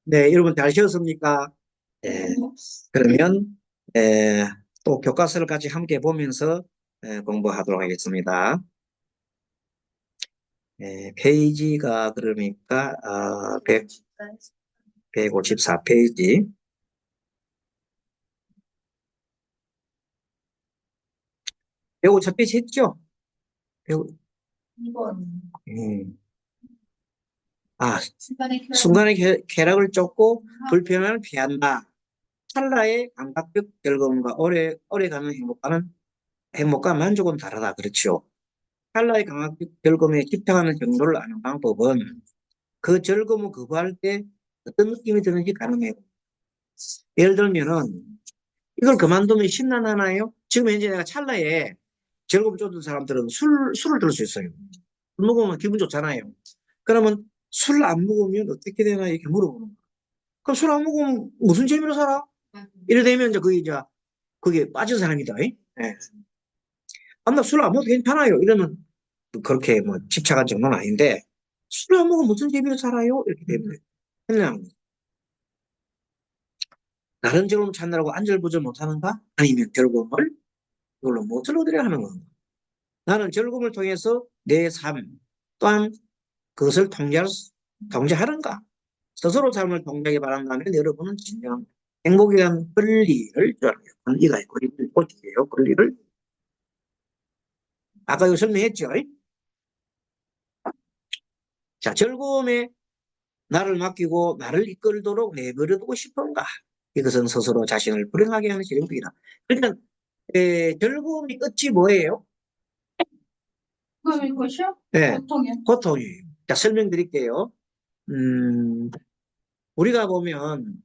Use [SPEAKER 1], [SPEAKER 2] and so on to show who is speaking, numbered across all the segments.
[SPEAKER 1] 네, 여러분 잘 쉬었습니까? 예, 그러면 또 교과서를 같이 함께 보면서 공부하도록 하겠습니다. 페이지가 그러니까 154페이지. 배우 첫 페이지 했죠? 배우,
[SPEAKER 2] 2번.
[SPEAKER 1] 아,
[SPEAKER 2] 순간의
[SPEAKER 1] 순간의 쾌락을 쫓고 불편함을 피한다. 찰나의 감각적 즐거움과 오래가는 행복과 만족은 다르다. 그렇죠. 찰나의 감각적 즐거움에 집착하는 정도를 아는 방법은 그 즐거움을 거부할 때 어떤 느낌이 드는지 가능해요. 예를 들면은 이걸 그만두면 심란하나요? 지금 현재 내가 찰나에 즐거움 쫓는 사람들은 술을 들 수 있어요. 술 먹으면 기분 좋잖아요. 그러면 술 안 먹으면 어떻게 되나 이렇게 물어보는 거예요. 그럼 술 안 먹으면 무슨 재미로 살아? 이래 되면 이제 그게 빠진 사람이다. 예. 아, 나 술 안 먹어도 괜찮아요. 이러면 그렇게 뭐 집착한 정도는 아닌데 술 안 먹으면 무슨 재미로 살아요? 이렇게 되면 그냥 다른 즐거움 찾느라고 안절부절 못하는가? 아니면 즐거움을 이걸로 무엇을 얻으려 하는 건가? 나는 즐거움을 통해서 내 삶 또한 그것을 통제하는가? 스스로 삶을 통제하기 바란다면 여러분은 진정한 행복에 대한 권리를 줘야 해요. 권리가 있고, 권리예요. 권리를. 아까 이거 설명했죠? 자, 즐거움에 나를 맡기고 나를 이끌도록 내버려두고 싶은가? 이것은 스스로 자신을 불행하게 하는 지름길이다. 그러니까 즐거움이 끝이 뭐예요?
[SPEAKER 2] 그거일 것이요?
[SPEAKER 1] 네,
[SPEAKER 2] 고통이요.
[SPEAKER 1] 고통이에요. 자, 설명드릴게요. 음, 우리가 보면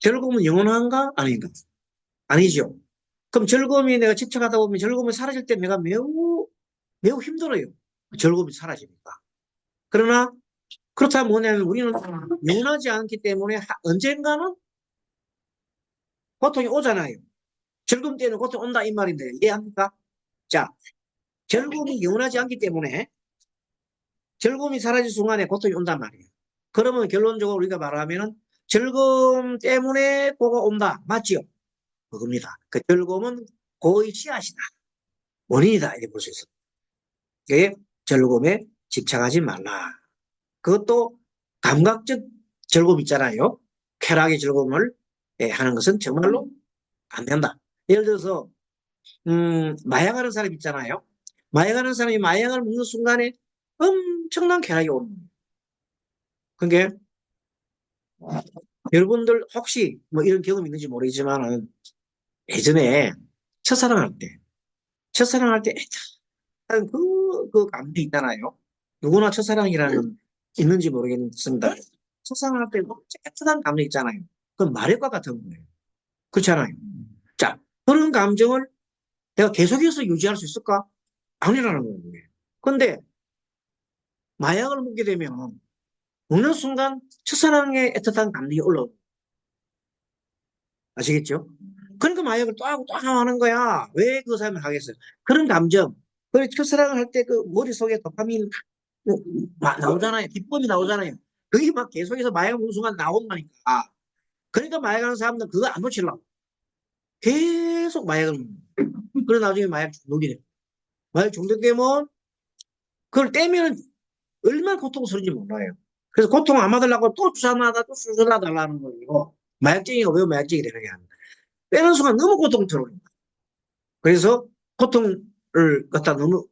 [SPEAKER 1] 즐거움은 영원한가? 아닌가? 아니죠. 그럼 즐거움이 내가 집착하다 보면 즐거움이 사라질 때 내가 매우 힘들어요. 즐거움이 사라지니까. 그러나 그렇다면 뭐냐면 우리는 영원하지 않기 때문에 언젠가는 고통이 오잖아요. 즐거움 때는 고통 온다 이 말인데 이해합니까? 자, 즐거움이 영원하지 않기 때문에 즐거움이 사라질 순간에 고통이 온단 말이에요. 그러면 결론적으로 우리가 말하면은 즐거움 때문에 고가 온다. 맞지요? 그겁니다. 그 즐거움은 고의 씨앗이다. 원인이다. 이렇게 볼 수 있습니다. 그게 즐거움에 집착하지 말라. 그것도 감각적 즐거움 있잖아요. 쾌락의 즐거움을 하는 것은 정말로 안 된다. 예를 들어서 마약하는 사람 있잖아요. 마약하는 사람이 마약을 먹는 순간에 엄청난 쾌락이 오는 거예요. 그게 여러분들 혹시 뭐 이런 경험 있는지 모르겠지만은 예전에 첫사랑할 때, 첫사랑할 때 그 감정이 있잖아요. 누구나 첫사랑이라는 있는지 모르겠습니다. 첫사랑할 때 깨끗한 감정 있잖아요. 그건 마력과 같은 거예요. 그렇잖아요. 자, 그런 감정을 내가 계속해서 유지할 수 있을까? 아니라는 거예요. 근데 마약을 먹게 되면 어느 순간 첫사랑의 애틋한 감정이 올라오고 아시겠죠? 그러니까 마약을 또 하고 또 하는 거야. 왜 그 사람을 하겠어요? 그런 감정. 그 첫사랑을 할 때 그 머릿속에 도파민 나오잖아요. 기쁨이 나오잖아요. 그게 막 계속해서 마약 먹는 순간 나온다니까. 그러니까 마약하는 사람들은 그거 안 놓치려고. 계속 마약을 먹는 거예요. 그래 나중에 마약 중독이 돼요. 마약 중독되면 그걸 떼면 얼마나 고통스러운지 몰라요. 그래서 고통 안 받으려고 또 주사마다 또 주사 달라는 거예요. 마약쟁이가 왜 마약쟁이 되느냐. 빼는 순간 너무 고통스러워요. 그래서 고통을 갖다 너무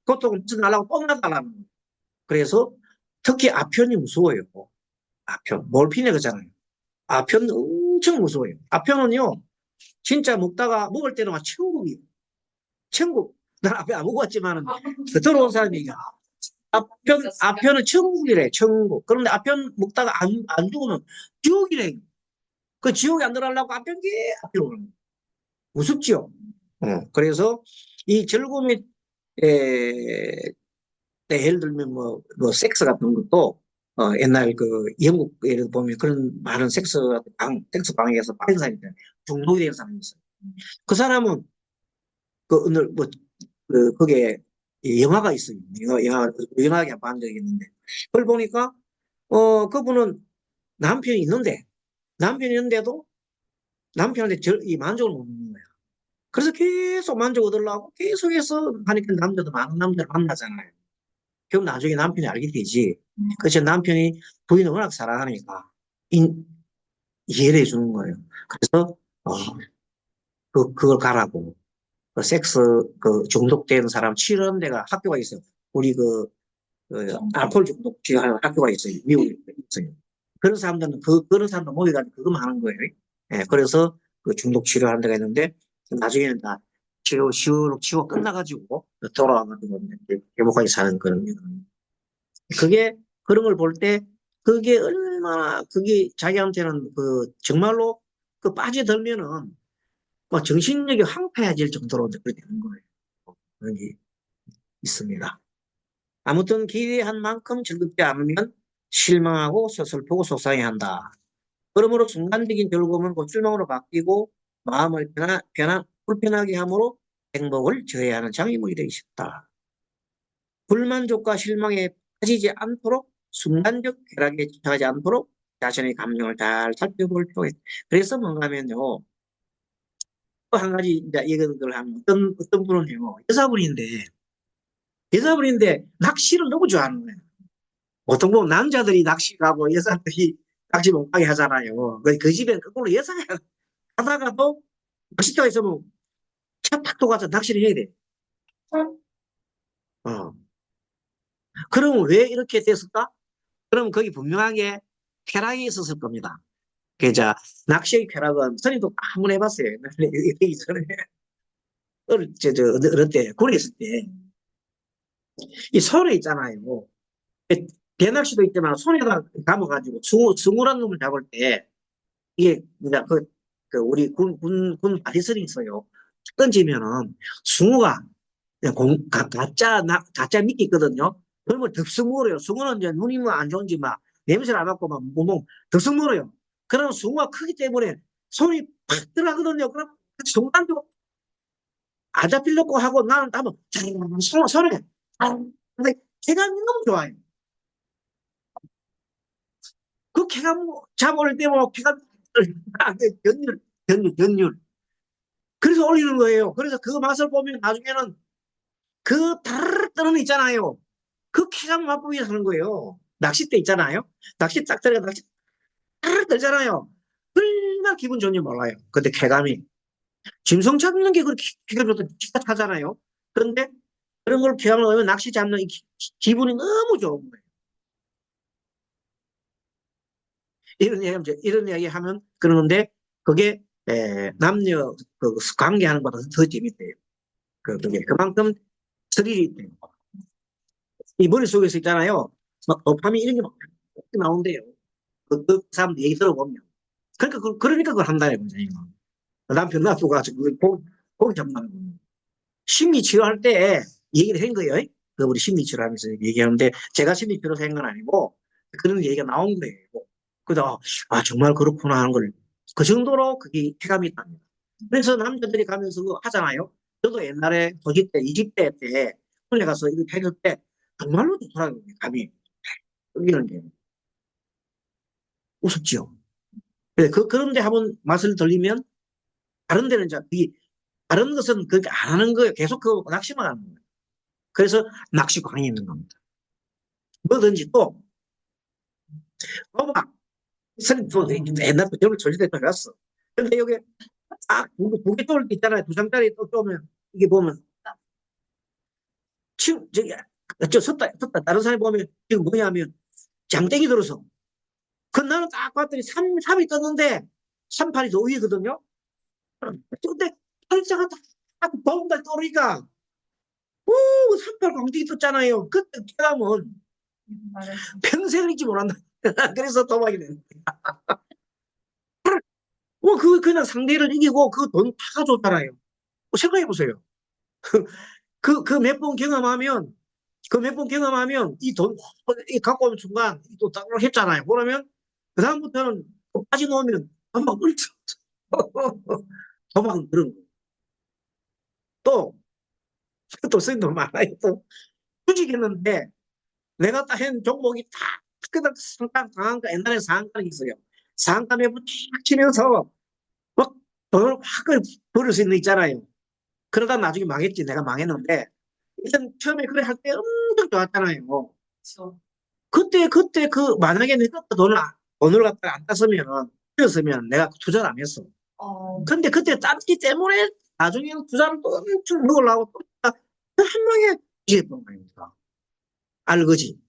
[SPEAKER 1] 고통을 벗어나려고 또 나달라는 거예요. 그래서 특히 아편이 무서워요. 아편. 몰핀이 그잖아요. 아편 엄청 무서워요. 아편은요, 진짜 먹다가 먹을 때는 막 천국이에요. 천국. 난 앞에 안 먹어봤지만은 그 들어온 사람이 얘기야. 아편은 천국이래, 천국. 그런데 아편 먹다가 안 죽으면 지옥이래. 그 지옥에 안 들어가려고 아편 아편 오는 거예요. 무섭지요? 그래서 이 즐거움이, 에, 예를 들면 섹스 같은 것도, 옛날 그 영국 예를 보면 그런 많은 섹스 방에서 빠진 사람이 있잖아요. 중독이 된 사람이 있어요. 그 사람은 그 오늘 그게 영화가 있어요. 영화하게 본 적이 있는데. 그걸 보니까, 그분은 남편이 있는데, 남편이 있는데도 남편한테 이 만족을 못 얻는 거야. 그래서 계속 만족 얻으려고 계속해서 하니까 남자도 많은 남자를 만나잖아요. 그럼 나중에 남편이 알게 되지. 그래서 남편이 부인을 워낙 사랑하니까 이해를 해주는 거예요. 그래서 어, 그걸 가라고. 그 섹스 그 중독된 사람 치료하는 데가 학교가 있어요. 우리 알코올 중독 치료하는 학교가 있어요. 미국에 있어요. 그런 사람들은 그런 사람들 모여가지고 그거만 하는 거예요. 예, 그래서 그 중독 치료하는 데가 있는데 나중에는 다 치료 끝나가지고 돌아와가지고 행복하게 사는 그런 그게 그런 걸 볼 때 그게 얼마나 그게 자기한테는 정말로 빠져들면은 뭐 정신력이 황폐해질 정도로 그렇게 되는 거예요. 그런 게 있습니다. 아무튼 기대한 만큼 즐겁지 않으면 실망하고 서슬프고 속상해한다. 그러므로 순간적인 즐거움은 곧 실망으로 바뀌고 마음을 불편하게 함으로 행복을 저해하는 장애물이 되기 쉽다. 불만족과 실망에 빠지지 않도록 순간적 쾌락에 지쳐하지 않도록 자신의 감정을 잘 살펴볼 필요가 있다. 그래서 뭔가 하면요. 또 한 가지 이제 이걸 하면 어떤 분은요. 여자분인데 낚시를 너무 좋아하는 거예요. 보통 보면 남자들이 낚시 가고 여자들이 낚시 못 가게 하잖아요. 그 집엔 거꾸로 여자가 하다가도 낚시터가 있으면 차 탁 도가서 낚시를 해야 돼. 어. 그럼 왜 이렇게 됐을까? 그럼 거기 분명하게 쾌락이 있었을 겁니다. 그자 낚시의 쾌락은 선생님도 한번 해봤어요. 여기 전에 어릴 때 군에 있을 때 이 손에 있잖아요. 대낚시도 있지만 손에다 감아가지고 숭어란 놈을 잡을 때 이게 그냥 우리 군 바리설이 있어요. 던지면은 숭어가 그냥 가짜 미끼 있거든요. 그러면 덥석 물어요. 숭어는 이제 눈이 뭐 안 좋은지 막 냄새를 안 맡고 막 몸 덥석 물어요. 그러면 숭어가 크기 때문에 손이 팍 들어가거든요. 그럼 숭어도 안 잡히려고 하고 나는 한번 손에 근데 걔가 너무 좋아요. 그 걔가 뭐 잡아올 때 뭐 걔가 견율. 그래서 올리는 거예요. 그래서 그 맛을 보면 나중에는 그 다르르 뜨는 거 있잖아요. 그 쾌감 맛보기 하는 거예요. 낚싯대 있잖아요. 낚시 딱 들어가 낚시 다르르 뜨잖아요. 얼마나 기분 좋은지 몰라요. 근데 쾌감이 짐승 잡는 게 그렇게 기분 좋다 기가 타잖아요. 그런데 그런 걸 쾌감을 하면 낚시 잡는 기분이 너무 좋은 거예요. 이런 이야기 하면 그러는데 그게 남녀 관계하는 것보다 더 재밌대요. 그게 그만큼 스릴이 있대요. 이 머릿속에서 있잖아요. 막 도파민 이런 게 막 나온대요. 그 사람들 얘기 들어보면. 그러니까 그걸 한다는 거죠. 남편 놔두고 가지고 고기 잡는 거예요. 심리 치료할 때 얘기를 한 거예요. 우리 심리 치료하면서 얘기하는데 제가 심리 치료사 한 건 아니고 그런 얘기가 나온 거예요. 그래서 정말 그렇구나 하는 걸 그 정도로 그게 쾌감이 있답니다. 그래서 남자들이 가면서 그거 하잖아요. 저도 옛날에 도시 때, 20대 때 군에 가서 이렇게 했을 때 정말로 좋더라고요. 감이. 여기는 게 우습죠. 그런데 한번 맛을 들리면 다른 데는 이제 다른 것은 그렇게 안 하는 거예요. 계속 그 낚시만 하는 거예요. 그래서 낚시광이 있는 겁니다. 뭐든지 또 도박 또 옛날부터 저를 조지대 들어갔어. 근데 여기 무게 떠올 때 있잖아요. 두 장짜리 또 쏘면 이게 보면 저기 섰다 다른 사람이 보면 이거 뭐냐면 장땡이 들어서 그 나는 딱 봤더니 3이 떴는데 3팔이 더 위거든요. 근데 팔자가 딱 보험달 떠오르니까 오 3팔 광택이 떴잖아요. 그때 깨가면 평생을 잊지 못한다. 그래서 도박이 되는 그냥 상대를 이기고 그 돈 다 줬잖아요. 생각해보세요. 몇 번 경험하면, 몇 번 경험하면 이 돈, 갖고 오는 순간 또 딱을 했잖아요. 그러면 그다음부터는 빠져놓으면 도박을, 도박은 그런 거. 또, 선생님도 많아요. 또, 주식했는데 내가 딱 한 종목이 딱 그다 상한가 옛날에 상한가는 있어요. 상한가 매부 탁 치면서 막 돈을 확 벌을 수 있는 거 있잖아요. 그러다 나중에 망했지. 내가 망했는데 일단 처음에 그래 할 때 엄청 좋았잖아요.
[SPEAKER 2] 그렇죠.
[SPEAKER 1] 그때 만약에 내가 그 돈을 갖다가 안 땄으면은 었으면 내가 투자를 안 했어. 근데 그때 땄기 때문에 나중에는 투자를 또 엄청 넣으려고 또한 방에 뒤집은 거니까. 알거지.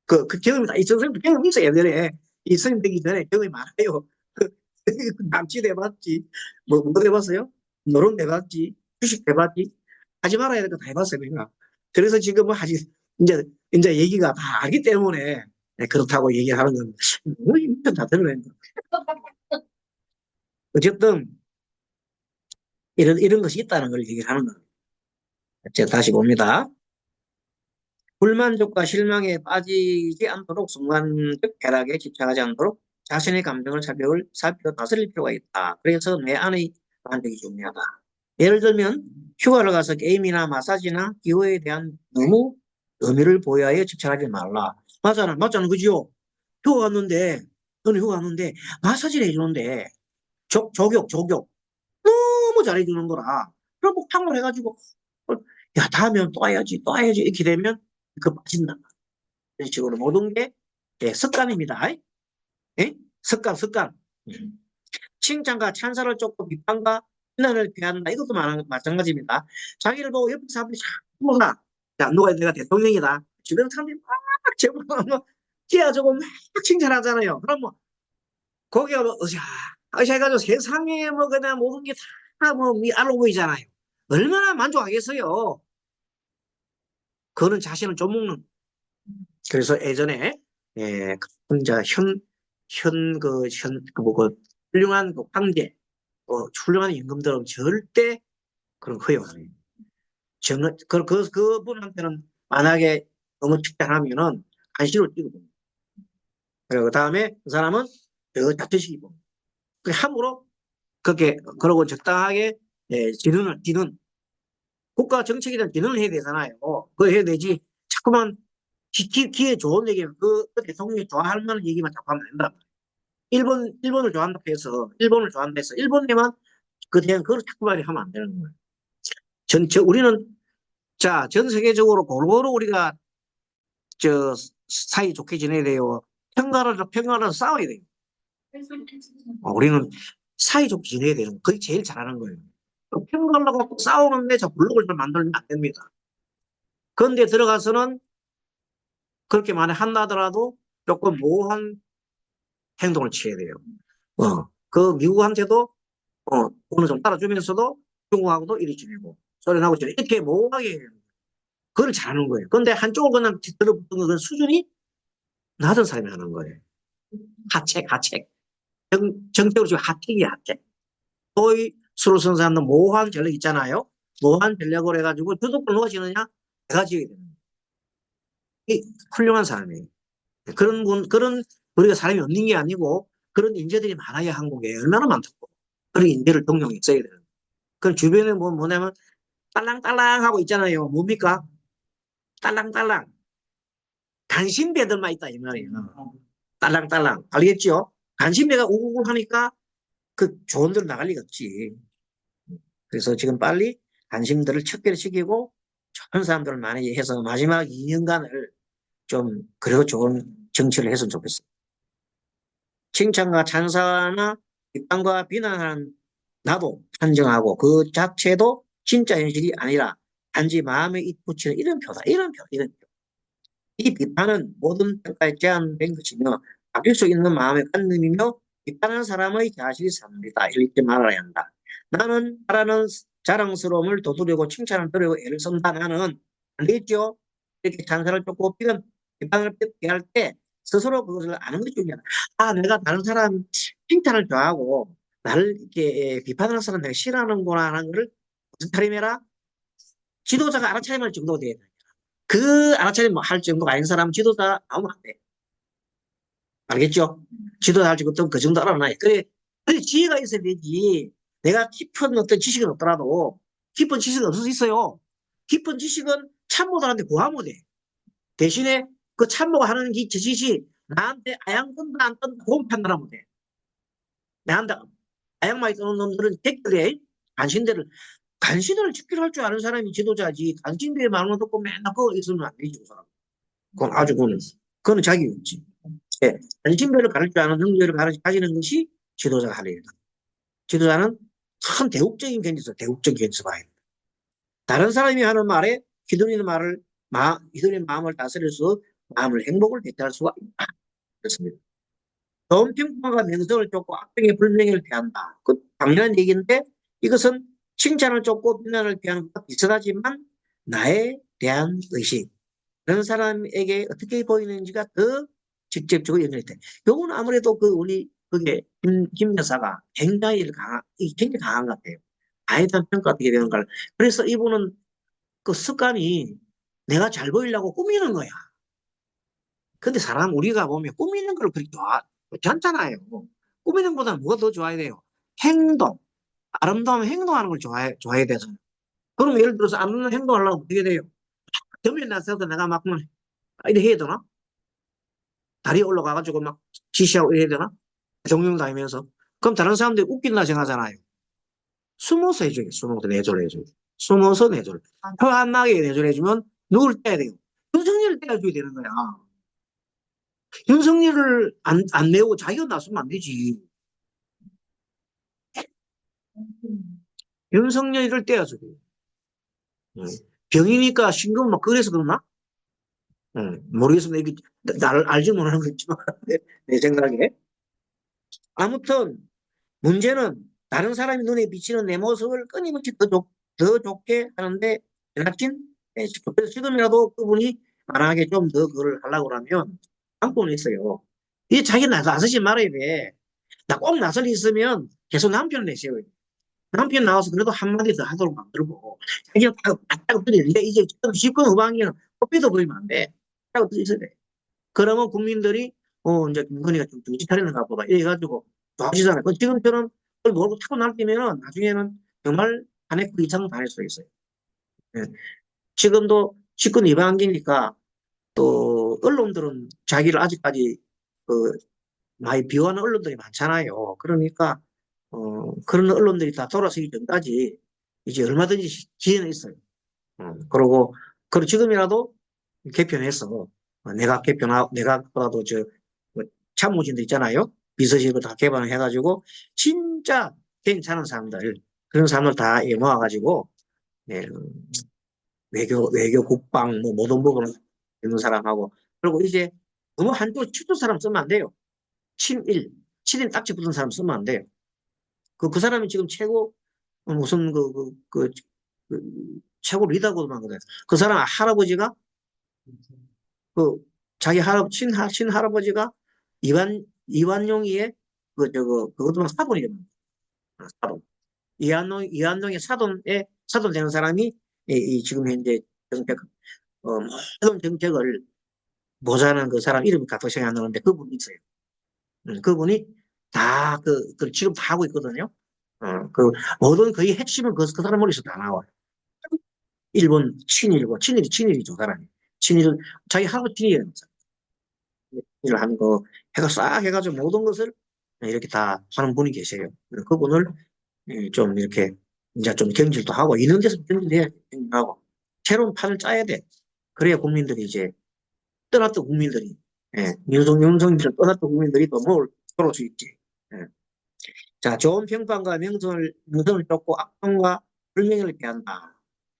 [SPEAKER 1] 그 경험이 다 있어. 선생님도 경험 있어. 예전에 이 선생님 되기 전에 경험이 많아요. 남짓 해봤지. 뭐 해봤어요? 노름 해봤지. 주식 해봤지. 하지 말아야 될 거 다 해봤어요. 내가. 그래서 지금 뭐 이제 얘기가 다 알기 때문에 그렇다고 얘기하는 건 너무 힘든 다 들어요. 어쨌든 이런 것이 있다는 걸 얘기하는 거예요. 제가 다시 봅니다. 불만족과 실망에 빠지지 않도록 순간적 쾌락에 집착하지 않도록 자신의 감정을 살피고 다스릴 필요가 있다. 그래서 내 안의 만족이 중요하다. 예를 들면 휴가를 가서 게임이나 마사지나 기호에 대한 너무 의미를 부여하여 집착하지 말라. 맞잖아, 그지요? 휴가 갔는데 마사지를 해주는데 조격 너무 잘해주는 거라. 그럼 뭐 팡을 해가지고 야 다음에 또 해야지 이렇게 되면 그 빠진다. 이런 식으로 모든 게 습관입니다. 예? 습관. 칭찬과 찬사를 쫓고 비판과 비난을 피한다. 이것도 마찬가지입니다. 자기를 보고 옆에 사람들이 자꾸 뭐라. 자, 누가 내가 대통령이다. 주변 사람들이 막 제목 뭐 끼어주고 막 칭찬하잖아요. 그럼 뭐 거기가 뭐 으쌰 해가지고 세상에 뭐 그냥 모든 게 다 뭐 알고 보이잖아요. 얼마나 만족하겠어요. 그거는 자신을 좀 먹는. 그래서 예전에 혼자 훌륭한 그 황제, 훌륭한 임금들은 절대 그런 거 허용 안 해요. 그분한테는 만약에 너무 칭찬하면은 간신을 띄거든요. 그리고 그 다음에 그 사람은 더 자퇴시키고. 함부로 그렇게, 그러고 적당하게, 뒤는, 국가 정책이든 뒤는 해야 되잖아요. 그거 해야 되지. 자꾸만 기회 좋은 얘기, 그 대통령이 좋아할 만한 얘기만 자꾸 하면 안 된다. 일본을 좋아한다고 해서, 일본에만 그걸 자꾸만 하면 안 되는 거예요. 우리는, 자, 전 세계적으로 골고루 우리가, 저, 사이 좋게 지내야 돼요. 평화를 싸워야 돼요. 우리는 사이 좋게 지내야 되는, 그게 제일 잘하는 거예요. 평화를 갖고 싸우는데 저 블록을 좀 만들면 안 됩니다. 그런데 들어가서는 그렇게 만약 한다더라도 조금 모호한 행동을 취해야 돼요. 그 미국한테도 어느 정도 따라주면서도 중국하고도 이리 지내고 소련하고 지내고 이렇게 모호하게 그걸 잘하는 거예요. 그런데 한쪽을 그냥 들어붙는 그 수준이 낮은 사람이 하는 거예요. 하책. 정적으로 지금 하책이야, 하책. 소위 수로 쓰는 사람들 모호한 전략 있잖아요. 모호한 전략을 해가지고 주도권 누가 지느냐? 내가 지어야 되는 거예요. 이 훌륭한 사람이에요. 그런 우리가 사람이 없는 게 아니고 그런 인재들이 많아야 한국에 얼마나 많다고. 그런 인재를 동용했어야 되는 거예요. 그럼 주변에 뭐냐면 딸랑딸랑 하고 있잖아요. 뭡니까? 딸랑딸랑. 간신배들만 있다 이 말이에요. 딸랑딸랑. 알겠죠? 간신배가 우글우글 하니까 그 좋은 데로 나갈 리가 없지. 그래서 지금 빨리 관심들을 척결시키고 좋은 사람들을 많이 해서 마지막 2년간을 좀 그래도 좋은 정치를 했으면 좋겠어. 칭찬과 찬사나 비판과 비난하는 나도 판정하고 그 자체도 진짜 현실이 아니라 단지 마음에 입붙이는 이런 표. 이 비판은 모든 평가에 제한된 것이며 바뀔 수 있는 마음의 관념이며 비판하는 사람의 자질이 삽니다. 이렇게 말해야 한다. 나는 말하는 자랑스러움을 돋우려고 칭찬을 들으려고 애를 쓴다. 나는 안 되겠죠? 이렇게 찬사를 쫓고 비판을 피할 때 스스로 그것을 아는 것이 중요하다. 내가 다른 사람 칭찬을 좋아하고 나를 이렇게 비판하는 사람 내가 싫어하는구나 하는 것을 무슨 차림해라? 지도자가 알아차림할 정도가 돼야 돼. 그 알아차림 할 정도가 아닌 사람 지도자 나오면 안 돼. 알겠죠? 지도자 할 정도 그 정도 알아놔야. 그래 지혜가 있어야 되지. 내가 깊은 어떤 지식은 없더라도 깊은 지식은 없을 수 있어요. 깊은 지식은 참모들한테 구하면 돼. 대신에 그 참모가 하는 지식이 나한테 아양 뜬다 안 뜬다 그건 판단하면 돼. 나한테 아양만 뜨는 놈들은 댓글에 간신들을 지키려 할 줄 아는 사람이 지도자지. 간신들의 말만 듣고 맨날 그거 있으면 안 되지, 그 사람. 그건 아주 그거는 자기였지. 예. 간신배를 가를 줄 아는 능력을 가지는 것이 지도자가 할 일이다. 지도자는 큰 대국적인 대국적인 견해서 봐야 돼. 다른 사람이 하는 말에 휘둘리는 마음을 다스려서 마음을 행복을 대체할 수가 있다. 그렇습니다. 좋은 평가가 명성을 쫓고 악평의 불명예를 대한다. 그 당연한 얘기인데 이것은 칭찬을 쫓고 비난을 피하는 것과 비슷하지만 나에 대한 의식, 그런 사람에게 어떻게 보이는지가 더 직접적으로 연결이 돼. 요거는 아무래도 우리 그게 김 여사가 굉장히 강한 것 같아요. 나에 대한 평가 어떻게 되는가. 그래서 이분은 그 습관이 내가 잘 보이려고 꾸미는 거야. 근데 우리가 보면 꾸미는 걸 그렇게 좋지 않잖아요. 꾸미는 것보다 뭐가 더 좋아야 돼요? 행동. 아름다운 행동하는 걸 좋아해야 되잖아요. 그럼 예를 들어서 아름다운 행동하려면 어떻게 돼요? 덤에 나서서 내가 막, 이렇게 해야 되나? 다리에 올라가가지고 막 지시하고 이래야 되나? 동영 다니면서. 그럼 다른 사람들이 웃긴다 생각하잖아요. 숨어서 해줘요. 숨어서 내조를 해줘요. 숨어서 내조를. 혀 안 나게 내조를 해주면 누굴 떼야 돼요? 윤석열을 떼어줘야 되는 거야. 윤석열을 안 내고 자기가 나서면 안 되지. 윤석열을 떼어줘야 돼요. 병이니까 신경 막 그래서 그러나? 모르겠습니다. 이게 나를 알지 못하는 거지만 내 생각에. 아무튼 문제는 다른 사람이 눈에 비치는 내 모습을 끊임없이 더 좋게 하는데 제작진 그래서 지금이라도 그분이 만약에 좀 더 그걸 하려고 하면 방법은 있어요. 이 자기 나서지 말아야 돼. 나 꼭 나설 일 있으면 계속 남편을 내세워요. 남편 나와서 그래도 한마디 더 하도록 만들고 자기가 딱 들이는데 이제 지금 집권 후반기는 코피도 보이면 안 돼. 딱 있어야 돼. 그러면 국민들이 이제 김건희가 좀 정신 차리는가 보다 이래가지고 좋아지잖아요. 그 지금처럼 그걸 모르고 타고 날뛰면은 나중에는 정말 탄핵 그 이상 당할 수 있어요. 예. 지금도 집권 이반기니까 또 언론들은 자기를 아직까지 그 많이 비호하는 언론들이 많잖아요. 그러니까 그런 언론들이 다 돌아서기 전까지 이제 얼마든지 기회는 있어요. 그리고 지금이라도 개편해서 내각보다도 뭐 참모진들 있잖아요. 비서실을 다 개방해가지고 진짜 괜찮은 사람들 그런 사람들 다 모아가지고 예, 외교 국방 뭐 모든 부분을 있는 사람하고 그리고 이제 너무 한쪽 치는 사람 쓰면 안 돼요. 친일 딱지 붙은 사람 쓰면 안 돼요. 그 사람이 지금 최고 무슨 그 최고 리더고만 그래. 그 사람 할아버지가 그 자기 친할아버지가 이완용이의 그것도 막 사돈이거든요. 사돈. 이완용의 사돈 되는 사람이 지금 현재 정책, 모든 정책을 보좌하는 그 사람 이름이 갑자기 생각이 안 나는데 그분이 있어요. 그분이 다 지금 다 하고 있거든요. 모든 거의 핵심은 그 사람 머리에서 다 나와요. 일본 친일이죠, 사람이. 친일, 자기 할아버지 친일이라는 일을 하는 거 해가 싹 해가지고 모든 것을 이렇게 다 하는 분이 계세요. 그분을 좀 이렇게 이제 좀 경질도 하고 있는 데서 경질해야 경질하고 새로운 판을 짜야 돼. 그래야 국민들이 이제 떠났던 국민들이 윤석열을 떠났던 국민들이 또 돌아올 수 있지. 예. 자, 좋은 평판과 명성을 쫓고 악평과 불명예를 피한다.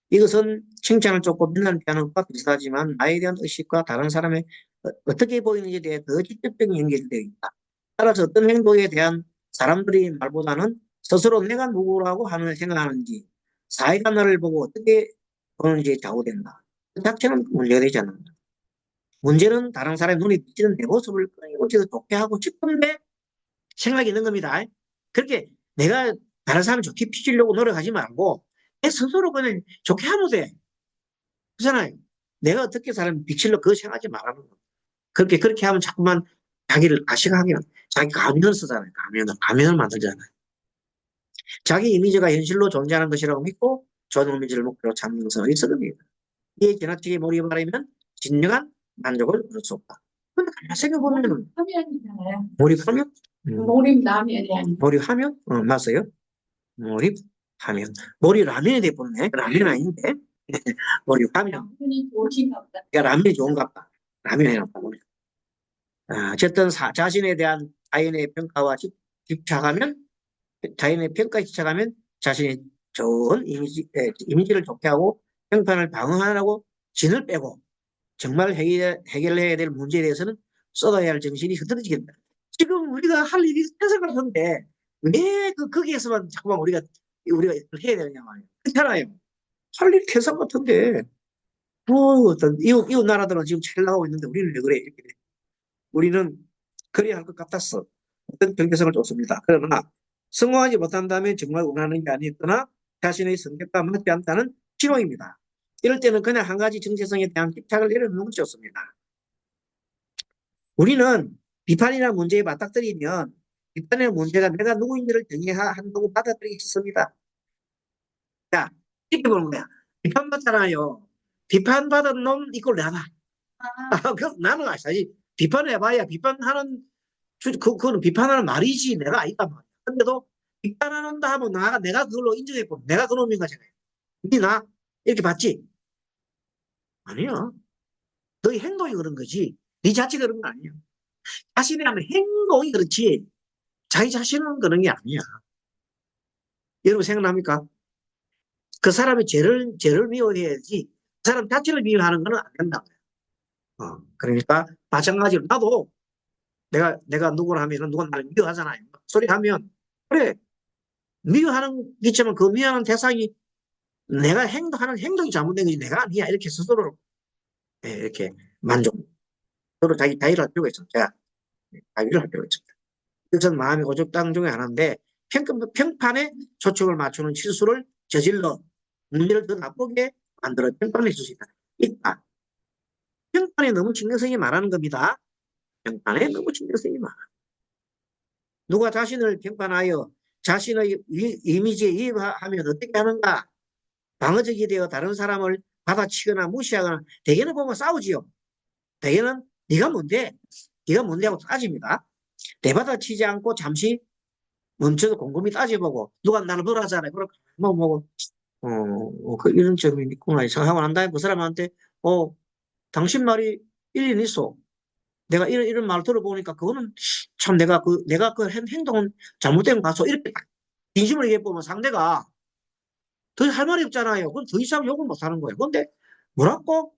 [SPEAKER 1] 이것은 칭찬을 쫓고 비난을 피하는 것과 비슷하지만 나에 대한 의식과 다른 사람의 어떻게 보이는지에 대해 더 직접적인 연결되어 있다. 따라서 어떤 행동에 대한 사람들의 말보다는 스스로 내가 누구라고 생각하는지 사회가 나를 보고 어떻게 보는지에 좌우된다. 그 자체는 문제가 되지 않는다. 문제는 다른 사람의 눈에 비치는 내 모습을 끊임없이 좋게 하고 싶은데 생각이 있는 겁니다. 그렇게 내가 다른 사람 좋게 비치려고 노력하지 말고 내 스스로 그냥 좋게 하면 돼. 그렇잖아요. 내가 어떻게 사람 비치려고 그거 생각하지 말라는 거. 그렇게 하면 자꾸만 자기를 아식하게 자기 가면을 쓰잖아요. 가면을 만들잖아요. 자기 이미지가 현실로 존재하는 것이라고 믿고 좋은 이미지를 목표로 찾는 것은 어리석음이다. 이에 지나치게 몰입하려면 진정한 만족을 얻을 수 없다. 생각해보면
[SPEAKER 2] 화면이잖아요.
[SPEAKER 1] 몰입하면
[SPEAKER 2] 몰입라면이 아니고.
[SPEAKER 1] 몰입하면 맞아요. 몰입하면 몰입 라면이 돼버렸네. 라면 아닌데 몰입하면
[SPEAKER 2] 라면이 좋으신가 보다.
[SPEAKER 1] 야 라면이 좋은가 봐. 라면이 나빠. 어쨌든 자신에 대한 자연의 평가와 집착하면 자연의 평가에 집착하면 자신이 좋은 이미지를 좋게 하고 평판을 방어하라고 진을 빼고 정말 해결해야 될 문제에 대해서는 쏟아야 할 정신이 흐트러지겠다. 지금 우리가 할 일이 태생을 하는데 왜 거기에서만 자꾸만 우리가 해야 되느냐 말이에요. 그렇잖아요. 할 일이 태생 같은데 어떤 이웃 나라들은 지금 잘 나가고 있는데 우리는 왜 그래 이렇게 돼. 우리는 그래야 할 것 같았어. 어떤 경계성을 줬습니다. 그러나 성공하지 못한다면 정말 원하는 게 아니었거나 자신의 성격과 맞지 않다는 신호입니다. 이럴 때는 그냥 한 가지 정체성에 대한 집착을 내려놓는 것이 좋습니다. 우리는 비판이나 문제에 맞닥뜨리면 비판의 문제가 내가 누구인지를 정의한다고 받아들이기 쉽습니다. 자, 이렇게 보는 거야. 비판받잖아요. 비판받은 놈 이걸 내놔. 나는 사실 비판해봐야 비판하는 그거는 비판하는 말이지 내가 아니다 말이야. 근데도 비판한다 하면 내가 그걸로 인정했고 내가 그놈인 거잖아요. 나 이렇게 봤지? 아니야. 너희 행동이 그런 거지. 네 자체가 그런 거 아니야. 자신이 하는 행동이 그렇지. 자기 자신은 그런 게 아니야. 여러분 생각납니까? 그 사람이 죄를 미워해야지 그 사람 자체를 미워하는 건 안 된다. 그러니까 마찬가지로 나도 내가 누구를 하면은 누가 나를 미워하잖아요. 소리 하면 그래 미워하는 있지만 그 미워하는 대상이 내가 하는 행동이 잘못된 거지 내가 아니야 이렇게 스스로를 이렇게 만족 서로 자기 자의를 할 필요가 있어. 자, 자의를 할 필요가 있습니다. 그것은 마음의 오죽당 중에 하나인데 평판에 초점을 맞추는 실수를 저질러 문제를 더 나쁘게 만들어 평판을 줄 수 있다. 평판에 너무 신경 쓰지 말라는 겁니다. 평판에 너무 신경 쓰지 마. 누가 자신을 평판하여 자신의 이미지에 이입하면 어떻게 하는가? 방어적이 되어 다른 사람을 받아치거나 무시하거나 대개는 보면 싸우지요. 대개는 네가 뭔데? 네가 뭔데 하고 따집니다. 내받아치지 않고 잠시 멈춰서 곰곰이 따져보고 누가 나를 뭐라 하잖아요. 그럼 뭐 이런 점이 있구나 생각하고 난 다음에 그 사람한테 당신 말이 일리는 있어. 내가 이런 말 들어보니까 그거는 참 내가 그 행동은 잘못된 것 같소. 이렇게 진심을 얘기해보면 상대가 더 할 말이 없잖아요. 그럼 더 이상 욕을 못 하는 거예요. 근데 뭐라고?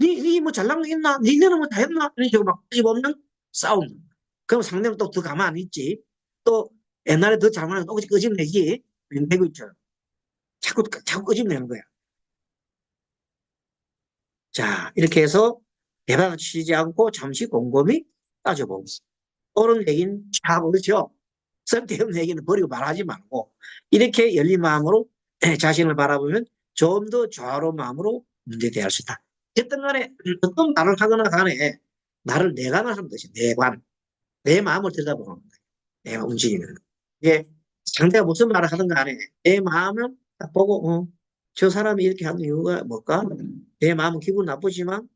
[SPEAKER 1] 니 뭐 잘난 거 있나? 니네는 뭐 다 했나? 이런 식으로 막 뒤집으면 싸움. 그럼 상대는 또 더 가만 안 있지. 또 옛날에 더 잘못하면 또 끄집내기. 되고 있죠. 자꾸 끄집내는 거야. 자, 이렇게 해서 대받아치지 않고 잠시 곰곰이 따져보고. 옳은 얘기는 참 그렇죠. 쓸데없는 얘기는 버리고 말하지 말고 이렇게 열린 마음으로 자신을 바라보면 좀 더 조화로운 마음으로 문제에 대할 수 있다. 어쨌든 간에 어떤 말을 하거나 간에 나를 내관을 하는 것이 내관. 내 마음을 들여다보는 거예요. 내가 움직이는 거. 이게 상대가 무슨 말을 하든 간에 내 마음을 딱 보고 저 사람이 이렇게 하는 이유가 뭘까? 내 마음은 기분 나쁘지만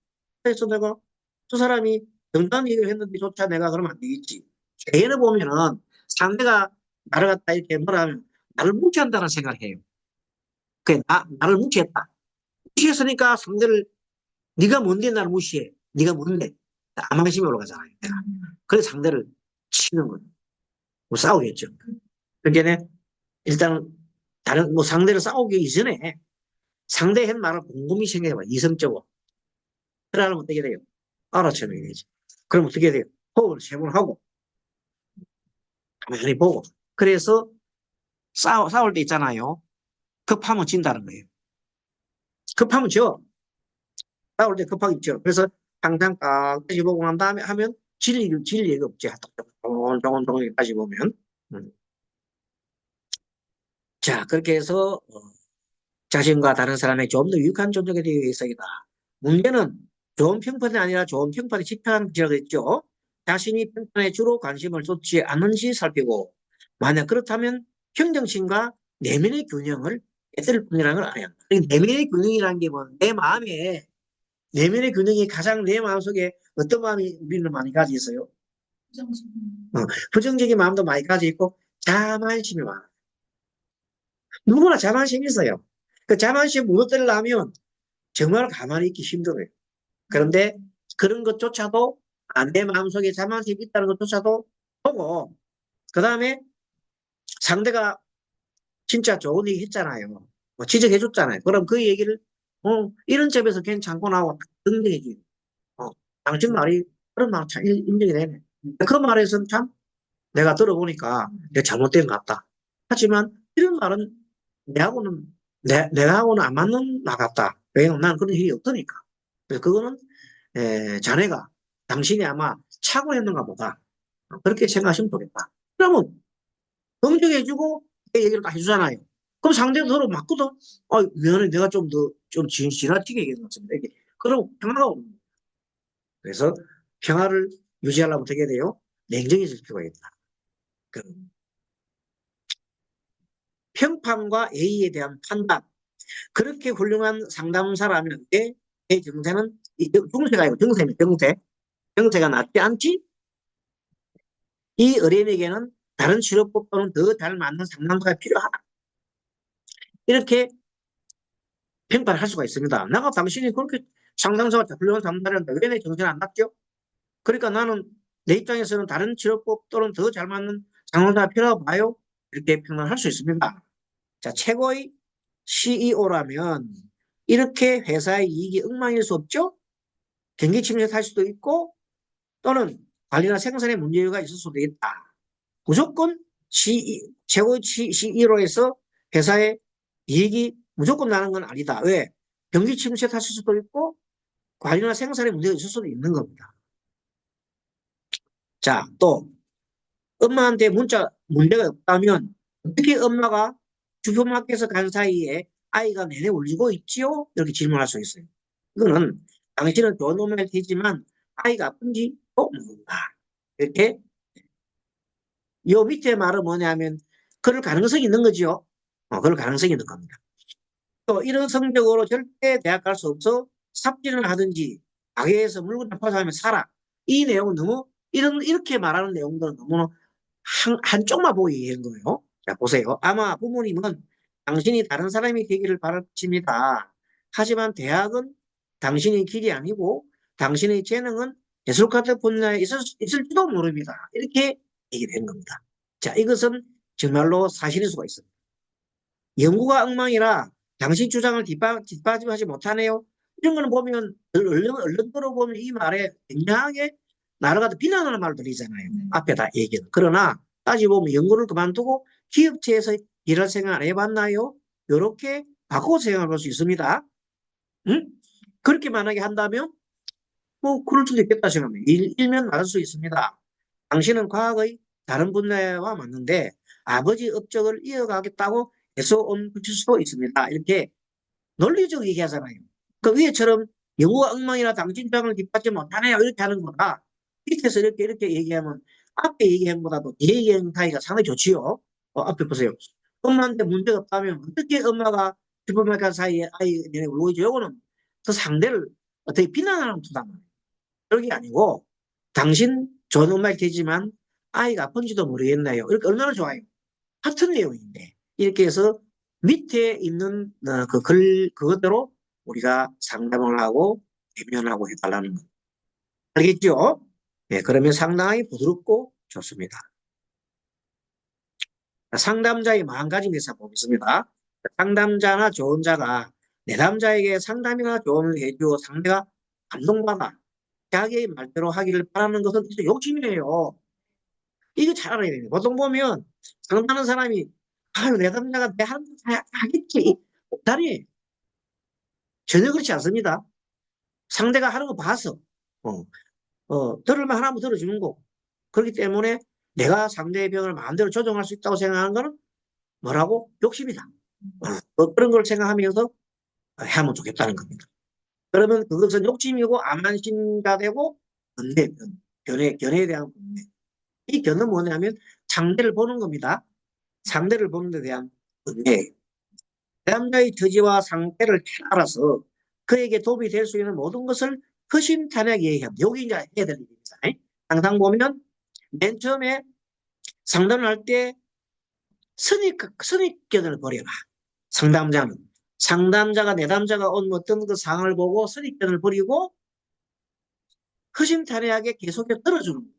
[SPEAKER 1] 그래서 내가 저 사람이 정당한 얘기를 했는데조차 내가 그러면 안 되겠지. 개인을 보면은 상대가 나를 갖다 이렇게 뭐라 하면 나를 무시한다는 생각을 해요. 나를 무시했다. 무시했으니까 상대를 네가 뭔데 나를 무시해. 네가 뭔데. 암망심이 올라가잖아요. 내가. 그래서 상대를 치는 거예요. 뭐 싸우겠죠. 그러니까 일단 다른 뭐 상대를 싸우기 이전에 상대의 말을 곰곰이 생각해봐. 이성적으로. 그러려면 어떻게 돼요? 알아채는 되지. 그럼 어떻게 돼요? 호흡을 세 번 하고 가만히 보고. 그래서 싸울 때 있잖아요. 급하면 진다는 거예요. 급하면 져. 싸울 때 급하게 져. 그래서 항상 까지 보고 난 다음에 하면 질 리가 없지. 조금 보면. 자, 그렇게 해서 자신과 다른 사람의 좀 더 유익한 존중에 대해 위해서이다. 문제는 좋은 평판이 아니라 좋은 평판에 집착하는 것이라고 했죠. 자신이 평판에 주로 관심을 쏟지 않는지 살피고 만약 그렇다면 평정심과 내면의 균형을 깨뜨릴 뿐이라는 걸 알아야 한다. 내면의 균형이라는 게 뭐 내 마음에 내면의 균형이 가장 내 마음속에 어떤 마음이 우리는 많이 가지고 있어요?
[SPEAKER 2] 부정적인.
[SPEAKER 1] 어, 부정적인 마음도 많이 가지고 있고 자만심이 많아. 누구나 자만심이 있어요. 그 자만심 무너뜨리려면 정말 가만히 있기 힘들어요. 그런데 그런 것조차도 내 마음속에 자만심이 있다는 것조차도 보고 그 다음에 상대가 진짜 좋은 얘기 했잖아요. 뭐 지적해 줬잖아요. 그럼 그 얘기를 이런 점에서 괜찮고 나고 긍정해 줘요. 어, 당신 말이 그런 말 참 인정이 되네. 그 말에서는 참 내가 들어보니까 내가 잘못된 것 같다. 하지만 이런 말은 내하고는 내가하고는 안 맞는 말 같다. 왜냐면 나는 그런 일이 없으니까. 그래서 그거는 자네가 당신이 아마 착오했는가 보다. 그렇게 생각하시면 되겠다. 그러면 긍정해주고 내 얘기를 다 해주잖아요. 그럼 상대도 서로 맞거든. 미안해, 내가 좀 더 좀 지나치게 얘기한 것 같습니다. 이게 그럼 평화가 오는 거예요. 그래서 평화를 유지하려면 어떻게 해야 돼요? 냉정해질 필요가 있다. 그 평판과 A에 대한 판단. 그렇게 훌륭한 상담사라면 내 정세는 중세가 아니고 정세입니다. 정세. 정세가 낫지 않지? 이 어린이에게는 다른 치료법 또는 더 잘 맞는 상담사가 필요하다. 이렇게 평가를 할 수가 있습니다. 내가 당신이 그렇게 상담사가 훌륭한 상담사라는데 왜 내 정세는 안 낫죠? 그러니까 나는 내 입장에서는 다른 치료법 또는 더 잘 맞는 상담사가 필요하고 봐요. 이렇게 평가를 할 수 있습니다. 자, 최고의 CEO라면 이렇게 회사의 이익이 엉망일 수 없죠? 경기 침체할 수도 있고 또는 관리나 생산에 문제가 있을 수도 있다. 무조건 최고의 CEO로서 회사의 이익이 무조건 나는 건 아니다. 왜? 경기 침체 탔을 수도 있고 관리나 생산에 문제가 있을 수도 있는 겁니다. 자, 또 엄마한테 문제가 없다면 어떻게 엄마가 슈퍼마켓에서 간 사이에 아이가 내내 울고 있지요? 이렇게 질문할 수 있어요. 이거는 당신은 좋은 엄마일 테지만 아이가 아픈지 모른다. 이렇게 요 밑에 말은 뭐냐면 그럴 가능성이 있는 거죠. 그럴 가능성이 있는 겁니다. 또 이런 성적으로 절대 대학 갈 수 없어 삽질을 하든지 가게에서 물건을 파서하면 살아. 이 내용은 너무 이렇게 말하는 내용들은 너무 한쪽만 보고 얘기한 거예요. 자, 보세요. 아마 부모님은 당신이 다른 사람이 되기를 바랄 것입니다. 하지만 대학은 당신의 길이 아니고 당신의 재능은 예술가 분야에 있을지도 모릅니다. 이렇게 얘기된 겁니다. 자, 이것은 정말로 사실일 수가 있습니다. 연구가 엉망이라 당신 주장을 뒷받침하지 못하네요. 이런 거는 보면 얼른 들어보면 이 말에 굉장하게 나라가 비난하는 말을 들리잖아요. 앞에다 얘기는. 그러나 따지보면 연구를 그만두고 기업체에서 일할 생각 안 해봤나요? 이렇게 바꾸고 생각해 볼 수 있습니다. 응? 그렇게 만약에 한다면 뭐 그럴 수도 있겠다 생각합니다. 일면 나을 수 있습니다. 당신은 과학의 다른 분야와 맞는데 아버지 업적을 이어가겠다고 해서온 붙일 수도 있습니다. 이렇게 논리적으로 얘기하잖아요. 그 위에처럼 영어가 엉망이라 당신 주장을 뒷받지 못하네요. 이렇게 하는 거다. 밑에서 이렇게 얘기하면 앞에 얘기한 것보다도 뒤에 얘기한 사이가 상당히 좋지요. 앞에 보세요. 엄마한테 문제가 없다면 어떻게 엄마가 슈퍼마켓 사이에 아이들이 울고 있죠. 요거는 그 상대를 어떻게 비난하는 투다. 그게 아니고 당신 좋은 엄마일 테지만 아이가 아픈지도 모르겠나요? 이렇게 얼마나 좋아요. 같은 내용인데 이렇게 해서 밑에 있는 그것대로 우리가 상담을 하고 대면하고 해달라는 거. 알겠죠? 네, 그러면 상당히 부드럽고 좋습니다. 상담자의 마음가짐에서 보겠습니다. 상담자나 조언자가 내담자에게 상담이나 조언을 해주어 상대가 감동받아 자기의 말대로 하기를 바라는 것은 진짜 욕심이에요. 이거 잘 알아야 돼요. 보통 보면 상담하는 사람이 아유 내담자가 내 하는 거 하겠지. 아니 전혀 그렇지 않습니다. 상대가 하는 거 봐서 어, 들을만 하면 들어주는 거고 그렇기 때문에 내가 상대의 병을 마음대로 조정할 수 있다고 생각하는 거는 뭐라고? 욕심이다. 그런 걸 생각하면서 하면 좋겠다는 겁니다. 그러면 그것은 욕심이고 암만심가 되고 견해, 견해에 대한 견해. 이 견해는 뭐냐면 상대를 보는 겁니다. 상대를 보는 데 대한 견해. 내 남자의 처지와 상태를 잘 알아서 그에게 도움이 될 수 있는 모든 것을 허심탄회하게 얘기합니다. 여기 이제 해야 될 일입니다. 항상 보면 맨 처음에 상담을 할 때 선입견을 버려라. 상담자는. 상담자가, 내담자가 온 어떤 그 상황을 보고 선입견을 버리고 허심탄회하게 계속해서 들어주는 거예요.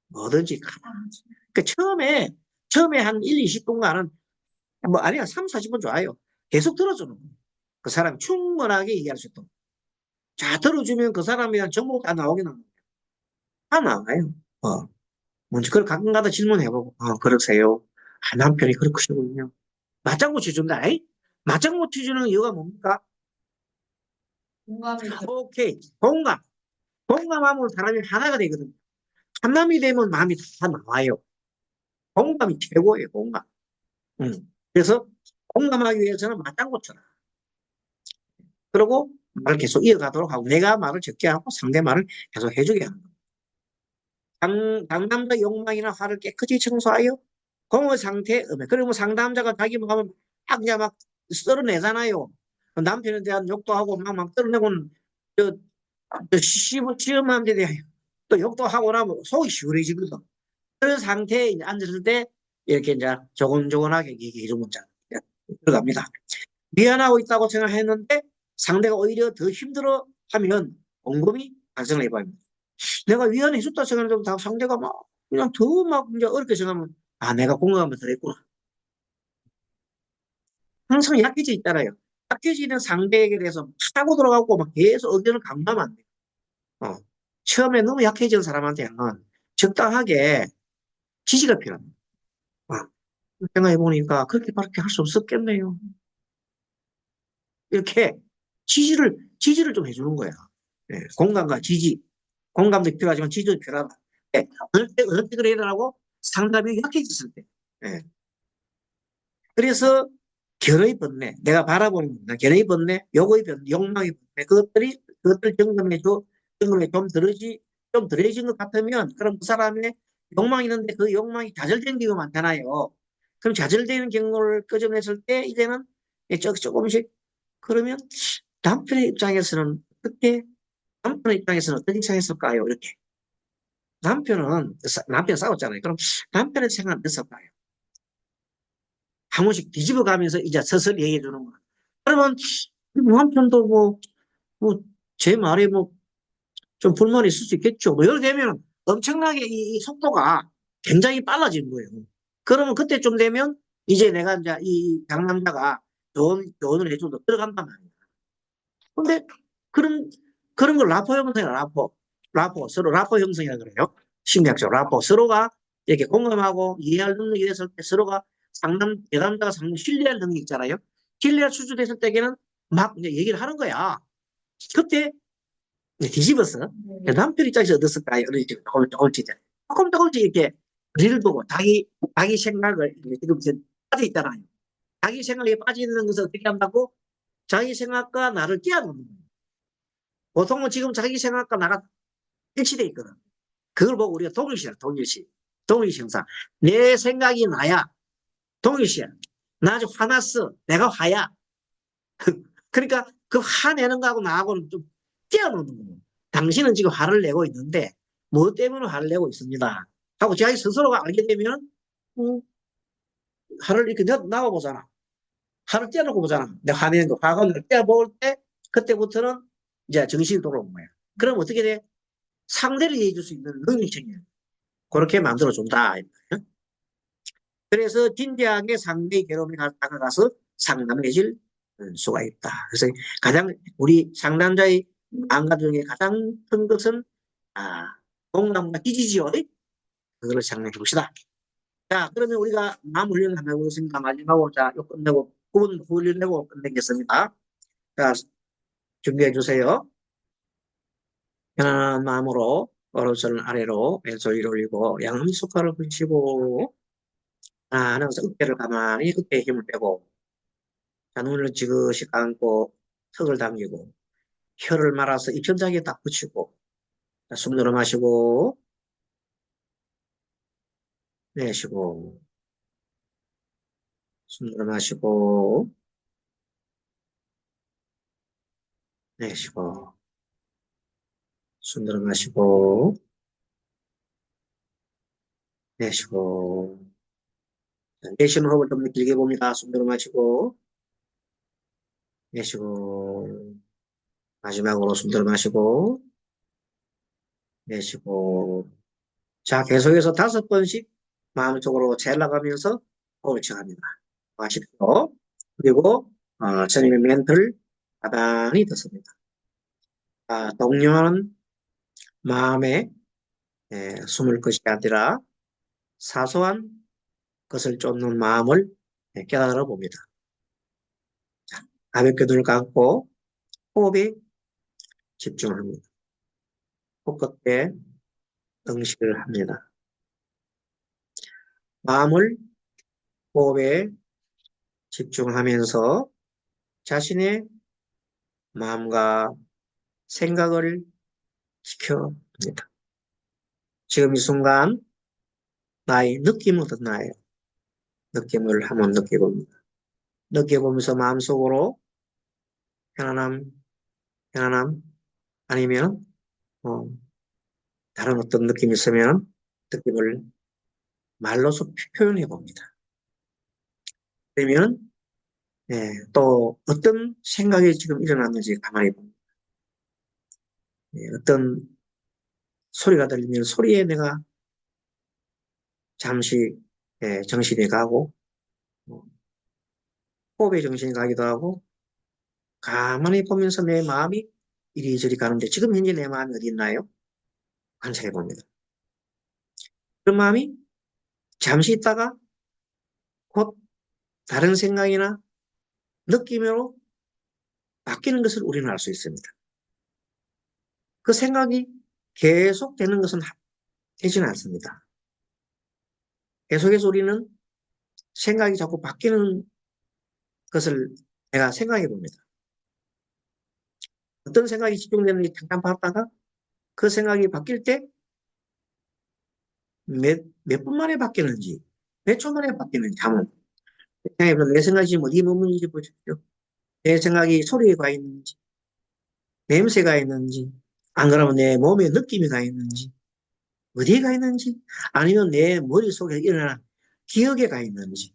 [SPEAKER 1] 뭐든지. 그러니까 처음에 한 1, 20분간은 뭐 아니야 3, 40분 좋아요. 계속 들어주는 거예요. 그 사람 충분하게 얘기할 수 있도록. 자, 들어주면 그 사람에 대한 정보가 다 나오긴 합니다. 다 나와요. 먼저 그걸 가끔가다 질문해보고, 그러세요. 남편이 그렇군요. 맞장구 쳐준다. 맞장구 쳐주는 이유가 뭡니까?
[SPEAKER 2] 공감이 돼.
[SPEAKER 1] 오케이. 공감. 공감하면 사람이 하나가 되거든요. 하나이 되면 마음이 다 나와요. 공감이 최고예요, 공감. 그래서 공감하기 위해서는 맞장구 쳐라. 그리고 말을 계속 이어가도록 하고, 내가 말을 적게 하고 상대 말을 계속 해주게 하는 거예요. 상담자 욕망이나 화를 깨끗이 청소하여 공의 상태에 음해. 그리고 상담자가 자기 마음을 막 그냥 막 썰어내잖아요. 남편에 대한 욕도 하고 막 썰어내고는 저, 시험하는 데 대하여 또 욕도 하고 나면 속이 시원해지거든. 그런 상태에 이제 앉았을 때 이렇게 이제 조곤조곤하게 얘기해 주면 들어갑니다. 미안하고 있다고 생각했는데 상대가 오히려 더 힘들어 하면 곰곰이 반성을 해봐야 합니다. 내가 위안해 줬다 생각하면 상대가 막 그냥 더 막 이제 어렵게 생각하면 내가 공감을 더 했구나. 항상 약해져 있잖아요. 약해지는 상대에게 대해서 차고 들어가고 막 계속 의견을 강요하면 안 돼요. 어. 처음에 너무 약해진 사람한테는 적당하게 지지가 필요합니다. 어. 생각해보니까 그렇게밖에 할 수 없었겠네요. 이렇게 지지를 좀 해주는 거야. 예, 공감과 지지. 공감도 필요하지만 지지도 필요하다. 예, 어느 때 그래야 되라고? 상담이 약해졌을 때. 예. 그래서 결의 번뇌, 내가 바라보는 결의 번뇌, 욕의 번뇌, 욕망의 번뇌, 그것들 점검에 좀 덜해진 것 같으면, 그럼 그 사람의 욕망이 있는데 그 욕망이 좌절된 경우가 많잖아요. 그럼 좌절되는 경우를 끄집어냈을 때, 이제는 조금씩, 그러면 남편의 입장에서는 어떻게, 남편의 입장에서는 어떻게 생각했을까요? 이렇게. 남편 싸웠잖아요. 그럼 남편의 생각은 어땠을까요? 한 번씩 뒤집어 가면서 이제 서서히 얘기해 주는 거야. 그러면 남편도 제 말에 좀 불만이 있을 수 있겠죠. 이렇게 되면 엄청나게 이 속도가 굉장히 빨라지는 거예요. 그러면 그때쯤 되면 이제 내가 이제 이 강남자가 조언을 해줘도 들어간단 말이야. 근데 그런, 그런 걸 라포 형성이야, 라포. 서로 라포 형성이라 그래요. 심리학적으로 라포. 서로가 이렇게 공감하고 이해할 능력이 됐을 때 서로가 예담자가 상담 신뢰할 능력이 있잖아요. 신뢰할 수준됐을 때에는 막 이제 얘기를 하는 거야. 그때 뒤집어서 남편 입장에서 어떻을까요? 조금씩 이렇게 리를 보고 자기 생각을 지금 빠져 있잖아요. 자기 생각에 빠지는 것을 어떻게 한다고? 자기 생각과 나를 끼워놓는 거예요. 보통은 지금 자기 생각과 나가 일치돼 있거든. 그걸 보고 우리가 동일시 형사. 내 생각이 나야. 동일시야. 나 아주 화났어. 내가 화야. 그러니까 그 화내는 거하고 나하고는 좀 떼어놓는 거예요. 당신은 지금 화를 내고 있는데 뭐 때문에 화를 내고 있습니다. 하고 자기 스스로가 알게 되면 화를 이렇게 나와보잖아. 화를 떼어놓고 보잖아. 내 화내는 거. 화가 떼어볼 때 그때부터는 이제 정신이 돌아오는 거야. 그럼 어떻게 돼? 상대를 이해해 줄 수 있는 능력이에요. 그렇게 만들어준다. 그래서 진지하게 상대의 괴로움에 다가가서 상담해질 수가 있다. 그래서 가장 우리 상담자의 마음가짐 중에 가장 큰 것은 공감과 지지지요. 그걸 상담해 봅시다. 자, 그러면 우리가 마음 훈련을 한번 해보겠습니다. 마지막으로 자, 이거 끝내고 구분 훈련하고 끝내겠습니다. 자, 준비해 주세요. 편안한 마음으로 오른손을 아래로 왼손 위로 올리고 양음 손가락을 붙이고 하면서 어깨를 가만히 어깨에 힘을 빼고 자, 눈을 지그시 감고 턱을 당기고 혀를 말아서 입천장에 딱 붙이고 자, 숨 들어 마시고 내쉬고 숨 들어 마시고 내쉬고, 숨 들어마시고, 내쉬고. 자, 내쉬는 호흡을 좀 길게 봅니다. 숨 들어마시고, 내쉬고, 마지막으로 숨 들어마시고, 내쉬고. 자, 계속해서 5번씩 마음속으로 젤나가면서 호흡을 취합니다. 마십시오. 그리고, 선생님의 멘트를 가만히 듣습니다. 동요하는 마음에 숨을 것이 아니라 사소한 것을 쫓는 마음을 깨달아 봅니다. 자, 가볍게 눈을 감고 호흡에 집중합니다. 코끝에 응식을 합니다. 마음을 호흡에 집중하면서 자신의 마음과 생각을 지켜봅니다. 지금 이 순간 나의 느낌은 어떻나요? 느낌을 한번 느껴봅니다. 느껴보면서 마음속으로 편안함, 편안함, 아니면 다른 어떤 느낌이 있으면 느낌을 말로서 표현해 봅니다. 그러면 또 어떤 생각이 지금 일어났는지 가만히 봅니다. 어떤 소리가 들리면 소리에 내가 잠시 정신이 가고 호흡에 정신이 가기도 하고 가만히 보면서 내 마음이 이리저리 가는데 지금 현재 내 마음이 어디 있나요? 관찰해 봅니다. 그 마음이 잠시 있다가 곧 다른 생각이나 느낌으로 바뀌는 것을 우리는 알 수 있습니다. 그 생각이 계속 되는 것은 되지는 않습니다. 계속해서 우리는 생각이 자꾸 바뀌는 것을 내가 생각해 봅니다. 어떤 생각이 집중되는지 잠깐 봤다가 그 생각이 바뀔 때 몇 분 만에 바뀌는지, 몇 초 만에 바뀌는지 한번 생각해 보면 내 생각이 지금 어디에 머무는지 보십시오. 내 생각이 소리에 가 있는지, 냄새가 있는지, 안 그러면 내 몸에 느낌이 가 있는지, 어디에 가 있는지, 아니면 내 머릿속에 일어난 기억에 가 있는지,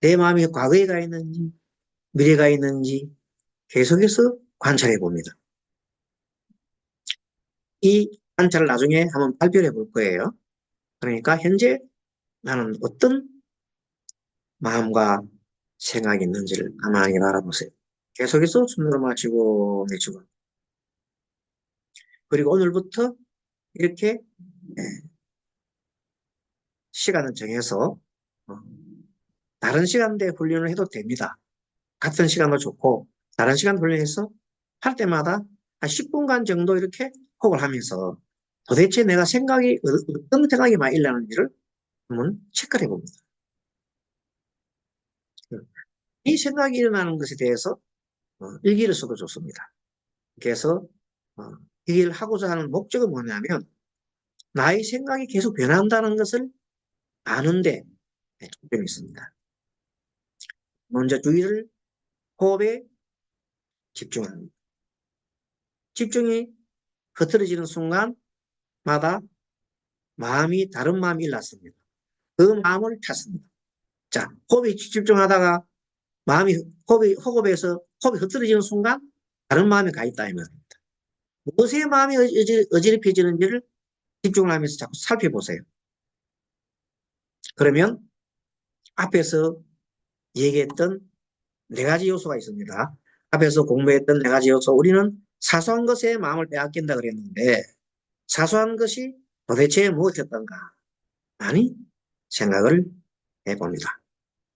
[SPEAKER 1] 내 마음이 과거에 가 있는지, 미래에 가 있는지 계속해서 관찰해 봅니다. 이 관찰을 나중에 한번 발표해 볼 거예요. 그러니까 현재 나는 어떤 마음과 생각이 있는지를 가만히 바라보세요. 계속해서 숨을 마시고 내쉬고. 그리고 오늘부터 이렇게 시간을 정해서 어, 다른 시간대 훈련을 해도 됩니다. 같은 시간도 좋고 다른 시간 훈련해서 할 때마다 한 10분간 정도 이렇게 호흡을 하면서 도대체 내가 생각이 어떤 생각이 많이 일어나는지를 한번 체크를 해봅니다. 이 생각이 일어나는 것에 대해서 일기를 써도 좋습니다. 그래서 어, 이 일을 하고자 하는 목적은 뭐냐면 나의 생각이 계속 변한다는 것을 아는데 초점이 있습니다. 먼저 주의를 호흡에 집중합니다. 집중이 흐트러지는 순간마다 마음이 다른 마음이 일어났습니다. 그 마음을 찾습니다. 자, 호흡에 집중하다가 마음이 호흡에서 호흡이 흐트러지는 순간 다른 마음이 가 있다 이 말입니다. 무엇에 마음이 어지럽혀지는지를 집중을 하면서 자꾸 살펴보세요. 그러면 앞에서 얘기했던 4가지 요소가 있습니다. 앞에서 공부했던 4가지 요소, 우리는 사소한 것에 마음을 빼앗긴다 그랬는데 사소한 것이 도대체 무엇이었던가 많이 생각을 해봅니다.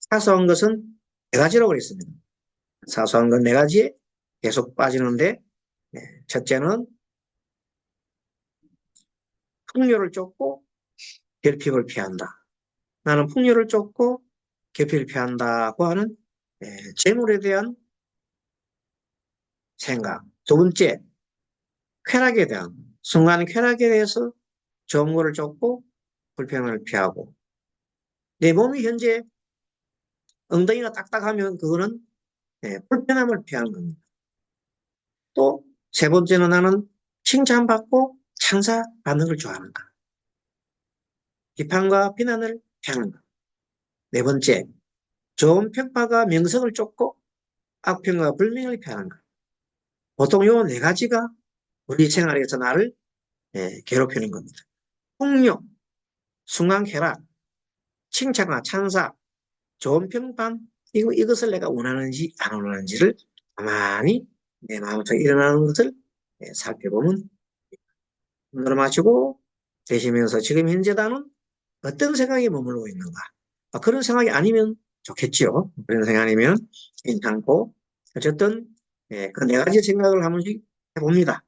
[SPEAKER 1] 사소한 것은 4가지라고 그랬습니다. 사소한 건 4가지에 계속 빠지는데 첫째는 풍요를 쫓고 결핍을 피한다. 나는 풍요를 쫓고 결핍을 피한다고 하는 재물에 대한 생각. 두 번째, 쾌락에 대한 순간 쾌락에 대해서 좋은 거를 쫓고 불편을 피하고 내 몸이 현재 엉덩이가 딱딱하면 그거는 불편함을 피하는 겁니다. 또 세 번째는 나는 칭찬받고 찬사받는 걸 좋아하는가. 비판과 비난을 피하는가. 네 번째, 좋은 평가가 명성을 쫓고 악평과 불명을 피하는가. 보통 요 네 가지가 우리 생활에서 나를 괴롭히는 겁니다. 폭력, 순간 쾌락, 칭찬과 찬사, 좋은 평판, 이것을 내가 원하는지 안 원하는지를 가만히 내 마음속에 일어나는 것을 살펴보면 숨을 마시고 계시면서 지금 현재 나는 어떤 생각에 머물고 있는가. 그런 생각이 아니면 좋겠지요. 그런 생각이 아니면 괜찮고 어쨌든 그 네 가지 생각을 한 번씩 해봅니다.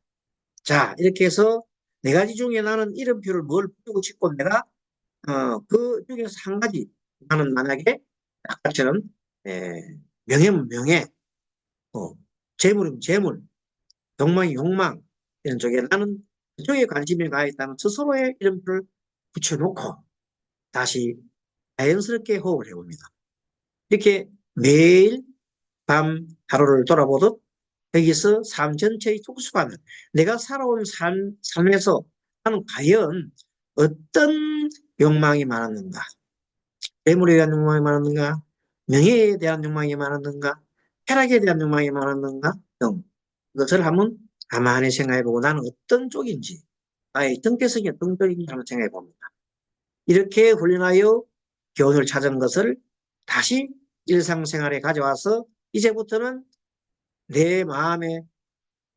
[SPEAKER 1] 자, 이렇게 해서 네 가지 중에 나는 이름표를 뭘 붙이고 싶고 내가 그 중에서 한 가지 나는 만약에 아까처럼 명예면 명예, 어, 재물이면 재물, 욕망이 욕망 이런 쪽에 나는 그쪽에 관심이 가 있다면 스스로의 이름표를 붙여놓고 다시 자연스럽게 호흡을 해봅니다. 이렇게 매일 밤 하루를 돌아보듯 여기서 삶 전체의 특수관을 내가 살아온 삶에서 나는 과연 어떤 욕망이 많았는가? 재물에 대한 욕망이 많았는가? 명예에 대한 욕망이 많았는가? 쾌락에 대한 욕망이 많았는가? 등 그것을 한번 가만히 생각해보고 나는 어떤 쪽인지 나의 정체성이 어떤 쪽인지 한번 생각해봅니다. 이렇게 훈련하여 교훈을 찾은 것을 다시 일상생활에 가져와서 이제부터는 내 마음에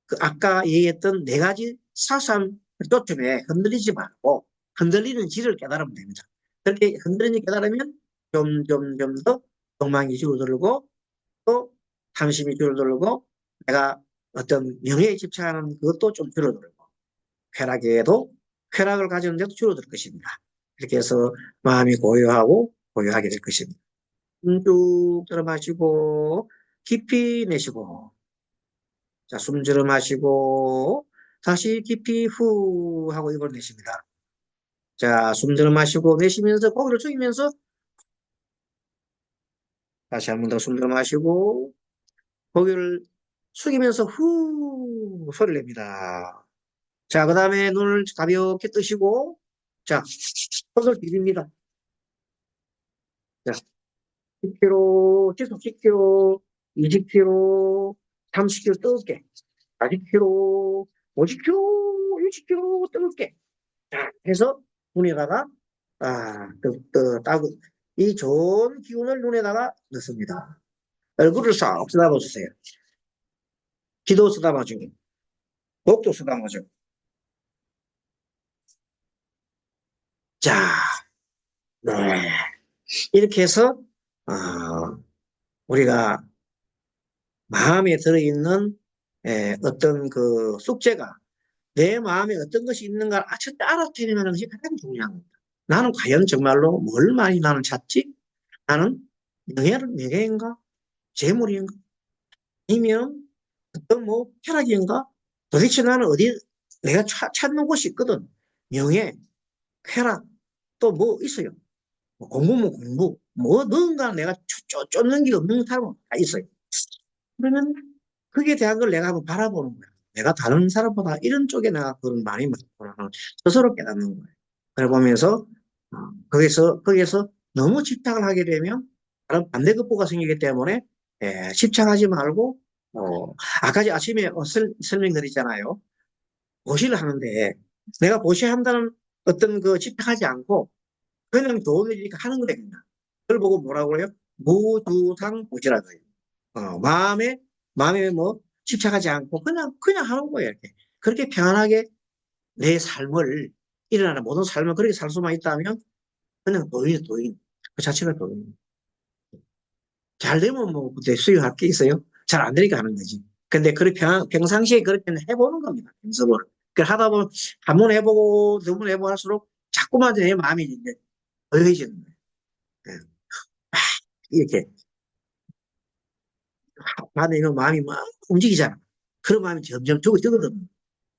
[SPEAKER 1] 그 아까 얘기했던 네 가지 사소한 초점에 흔들리지 말고 흔들리는 질을 깨달으면 됩니다. 그렇게 흔들리는 깨달으면 좀 더 욕망이 줄어들고 또 탐심이 줄어들고 내가 어떤 명예에 집착하는 그것도 좀 줄어들고 쾌락에도 쾌락을 가지는 데도 줄어들 것입니다. 이렇게 해서 마음이 고요하고 고요하게 될 것입니다. 쭉 들어 마시고 깊이 내쉬고 자, 숨 들어 마시고 다시 깊이 후 하고 입을 내쉽니다. 자, 숨 들어 마시고 내쉬면서 고개를 숙이면서 다시 한 번 더 숨 들어 마시고 고개를 숙이면서 후 소리를 냅니다. 자, 그 다음에 눈을 가볍게 뜨시고 자, 손을 비빕니다. 자, 10kg, 지속 10kg, 20kg, 30kg 뜨겁게, 40kg, 50kg, 60kg 뜨겁게. 자, 해서 눈에다가, 이 좋은 기운을 눈에다가 넣습니다. 얼굴을 싹 쓰다봐주세요. 귀도 쓰다봐주고, 목도 쓰다봐주고. 자, 네. 이렇게 해서, 우리가 마음에 들어있는 어떤 그 숙제가 내 마음에 어떤 것이 있는가 첫째 알아채는 것이 가장 중요한 겁니다. 나는 과연 정말로 뭘 많이 나는 찾지? 나는 명예인가? 재물인가? 아니면 어떤 뭐 쾌락인가? 도대체 나는 어디 내가 찾는 곳이 있거든. 명예, 쾌락, 또 뭐 있어요. 뭐 공부면 공부, 뭐 뭔가 내가 쫓는 게 없는 사람은 다 있어요. 그러면 거기에 대한 걸 내가 한번 바라보는 거야. 내가 다른 사람보다 이런 쪽에 내가 그런 많이 많구나 하는 스스로 깨닫는 거예요. 그래 보면서 거기에서 너무 집착을 하게 되면 다른 반대급부가 생기기 때문에 집착하지 말고 아까 아침에 설명드렸잖아요. 보시를 하는데 내가 보시한다는 어떤 그 집착하지 않고 그냥 좋은 일이니까 하는 거거든요. 그걸 보고 뭐라고 해요? 무주상 보시라고 해요. 마음에 뭐 집착하지 않고 그냥 하는 거예요. 이렇게. 그렇게 편안하게 내 삶을, 일어나는 모든 삶을 그렇게 살 수만 있다면 그냥 도인. 그 자체가 도인. 잘 되면 뭐 그때 수요할 게 있어요. 잘 안 되니까 하는 거지. 근데 그렇게 평상시에 그렇게 해보는 겁니다. 연습을. 그 하다 보면 한 번 해보고 두 번 해보고 할수록 자꾸만 내 마음이 이제 고요해지는 거예요. 예. 이렇게 받으면 마음이 막 움직이잖아. 그런 마음이 점점 적어지거든.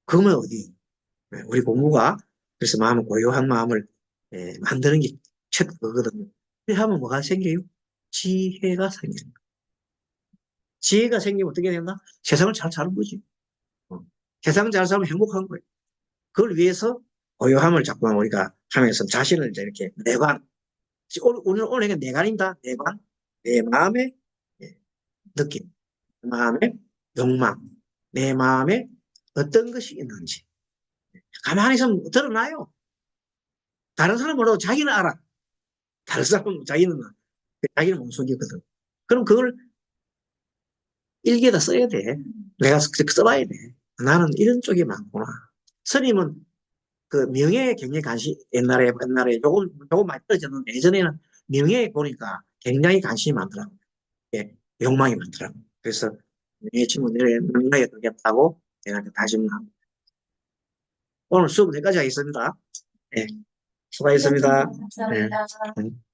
[SPEAKER 1] 그러면 어디? 우리 공부가 그래서 마음을 고요한 마음을 만드는 게 첫 그거거든요. 그렇게 하면 뭐가 생겨요? 지혜가 생겨요. 지혜가 생기면 어떻게 된다? 세상을 잘 사는 거지. 세상 잘 살면 행복한 거예요. 그걸 위해서 고요함을 자꾸만 우리가 하면서 자신을 이제 이렇게 내관, 오늘 이게 내관입니다. 내관, 내 마음의 예, 느낌, 내 마음의 욕망, 내 마음에 어떤 것이 있는지 가만히 있으면 드러나요. 다른 사람 모르고 자기는 알아. 다른 사람은 자기는 몸속이거든. 그럼 그걸 일기에다 써야 돼. 내가 써봐야 돼. 나는 이런 쪽이 많구나. 스님은 그 명예에 굉장히 옛날에 조금 많이 떨어졌는데 예전에는 명예에 보니까 굉장히 관심이 많더라고요. 예, 욕망이 많더라고요. 그래서 내 친구들의 명예에 들겠다고 내가 다짐을 합니다. 오늘 수업 여기까지 하겠습니다. 예, 수고하셨습니다. 예.
[SPEAKER 2] 감사합니다.